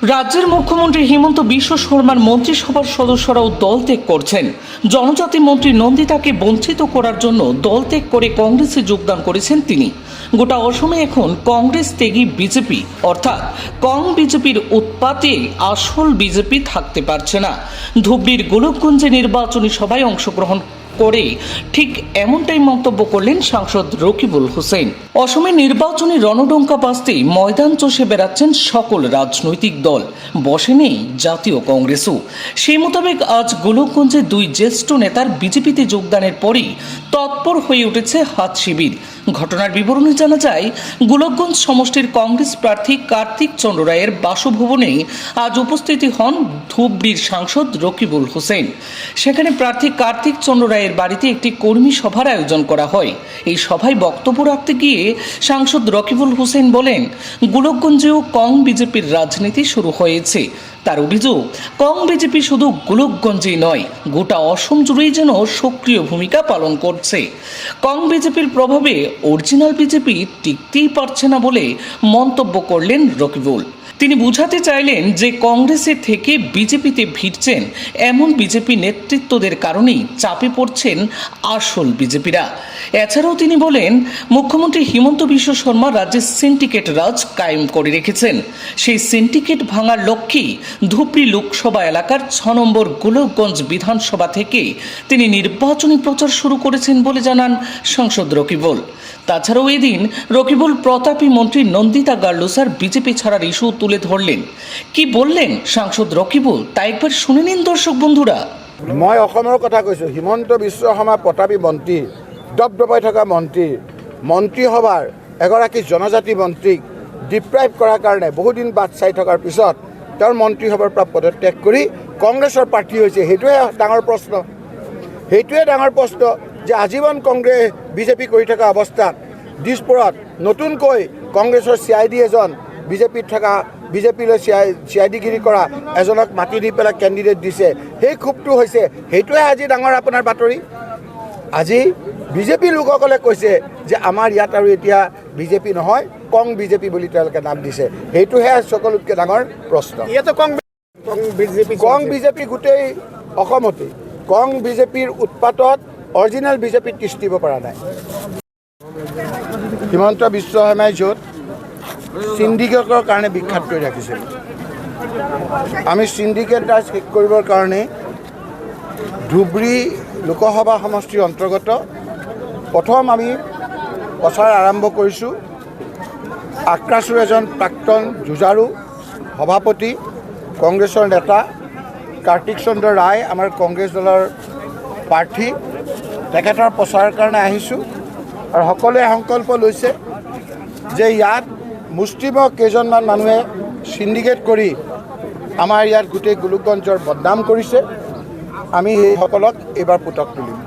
রাজ্যের মুখ্যমন্ত্রী হিমন্ত বিশ্ব শর্মার মন্ত্রিসভার সদস্যরাও দল ত্যাগ করছেন। জনজাতি মন্ত্রী নন্দিতাকে বঞ্চিত করার জন্য দল ত্যাগ করে কংগ্রেসে যোগদান করেছেন তিনি। গোটা অসমে এখন কংগ্রেস ত্যাগী বিজেপি, অর্থাৎ কং বিজেপির উৎপাতে আসল বিজেপি থাকতে পারছে না। ধুবড়ির গোলকগঞ্জে নির্বাচনী সভায় অংশগ্রহণ করে ঠিক এমনটাই মন্তব্য করলেন সাংসদ রকিবুল হোসেন। অসমে নির্বাচনী রণডঙ্কা বাজতেই ময়দান চষে বেড়াচ্ছেন সকল রাজনৈতিক দল, বসেনি জাতীয় কংগ্রেসও। সেই মোতাবেক আজ গোলকগঞ্জে দুই জ্যেষ্ঠ নেতার বিজেপিতে যোগদানের পরেই তৎপর হয়ে উঠেছে হাত শিবির। ঘটনার বিবরণী জানা যায়, গোলকগঞ্জ সমষ্টির কংগ্রেস প্রার্থী কার্তিক চন্দ্র রায়ের বাসভবনে আজ উপস্থিত হন ধুবড়ির সাংসদ রকিবুল হোসেন। সেখানে প্রার্থী কার্তিক চন্দ্র রায়ের বাড়িতে একটি কর্মী সভার আয়োজন করা হয়। এই সভায় বক্তব্য রাখতে গিয়ে সাংসদ রকিবুল হোসেন বলেন, গোলকগঞ্জেও কং বিজেপির রাজনীতি শুরু হয়েছে। তার অভিযোগ, কং বিজেপি শুধু গোলকগঞ্জেই নয়, গোটা অসম জুড়েই যেন সক্রিয় ভূমিকা পালন করছে। কং বিজেপির প্রভাবে অরিজিনাল বিজেপি টিকতেই পারছে না বলে মন্তব্য করলেন রকিবুল। তিনি বুঝাতে চাইলেন যে কংগ্রেসের থেকে বিজেপিতে ভিড়ছেন এমন বিজেপি নেতৃত্বদের কারণেই চাপে পড়ছেন আসল বিজেপিরা। এছাড়াও তিনি বলেন, মুখ্যমন্ত্রী হিমন্ত বিশ্ব শর্মা রাজ্যে সিন্ডিকেট রাজ কায়েম করে রেখেছেন। সেই সিন্ডিকেট ভাঙার লক্ষ্যেই ধুবড়ি লোকসভা এলাকার 6 নম্বর গোলকগঞ্জ বিধানসভা থেকে তিনি নির্বাচনী প্রচার শুরু করেছেন বলে জানান সাংসদ রকিবুল। তাছাড়াও এদিন রকিবুল প্রতাপী মন্ত্রী নন্দিতা গার্লুসার বিজেপি ছাড়ার ইস্যু তুলে ধরলেন। কি বললেন সাংসদ রকিবুল, তা একবার শুনে নিন দর্শক বন্ধুরা। মই অসমৰ কথা কৈছোঁ। হিমন্ত বিশ্ব শৰ্মা প্ৰতাপী মন্ত্ৰী, দপদপাই থকা মন্ত্ৰীসভাৰ এগৰাকী জনজাতি মন্ত্ৰীক ডিপ্ৰাইভ কৰাৰ কাৰণে বহুদিন বাট চাই থকাৰ পিছত তেওঁৰ মন্ত্ৰীসভাৰ পৰা পদত্যাগ কৰি কংগ্ৰেছৰ প্ৰাৰ্থী হৈছে। সেইটোৱে ডাঙৰ প্ৰশ্ন যে আজীৱন কংগ্ৰেছ বিজেপি কৰি থকা অৱস্থাত দিছপুৰত নতুনকৈ কংগ্ৰেছৰ CID এজন বিজেপিত থকা বিজেপিলৈ CIDগিৰি কৰা এজনক মাতি দি পেলাই কেণ্ডিডেট দিছে। সেই ক্ষোভটো হৈছে, সেইটোৱে আজি ডাঙৰ আপোনাৰ বাতৰি। আজি বিজেপি লোকসকলে কৈছে যে আমাৰ ইয়াত আৰু এতিয়া বিজেপি নহয়, কং বিজেপি বুলি তেওঁলোকে নাম দিছে। সেইটোহে সকলোতকৈ ডাঙৰ প্ৰশ্ন। কং বিজেপি গোটেই অসমতে, কং বিজেপিৰ উৎপাতত অৰিজিনেল বিজেপিত তিষ্ঠিব পৰা নাই। হিমন্ত বিশ্ব শৰ্মাই য'ত সিন্ডিকেটৰ কাৰণে বিখ্যাত কৰি ৰাখিছিল, আমি সিন্ডিকেট ৰাজ শেষ কৰিবৰ কাৰণে ধুবড়ি লোকসভা সমষ্টিৰ অন্তৰ্গত প্ৰথম আমি প্ৰচাৰ আৰম্ভ কৰিছোঁ। আক্ৰাছুৰ এজন প্ৰাক্তন যুঁজাৰু সভাপতি, কংগ্ৰেছৰ নেতা কাৰ্তিক চন্দ্ৰ ৰায় আমাৰ কংগ্ৰেছ দলৰ প্ৰাৰ্থী, তেখেতৰ প্ৰচাৰৰ কাৰণে আহিছোঁ। আৰু সকলোৱে সংকল্প লৈছে যে ইয়াত মুষ্টিমেয় কেইজনমান মানুহে সিন্ডিকেট কৰি আমাৰ ইয়াত গোটেই গোলকগঞ্জৰ বদনাম কৰিছে। আমি সেইসকলক এইবাৰ পুতক তুলিম।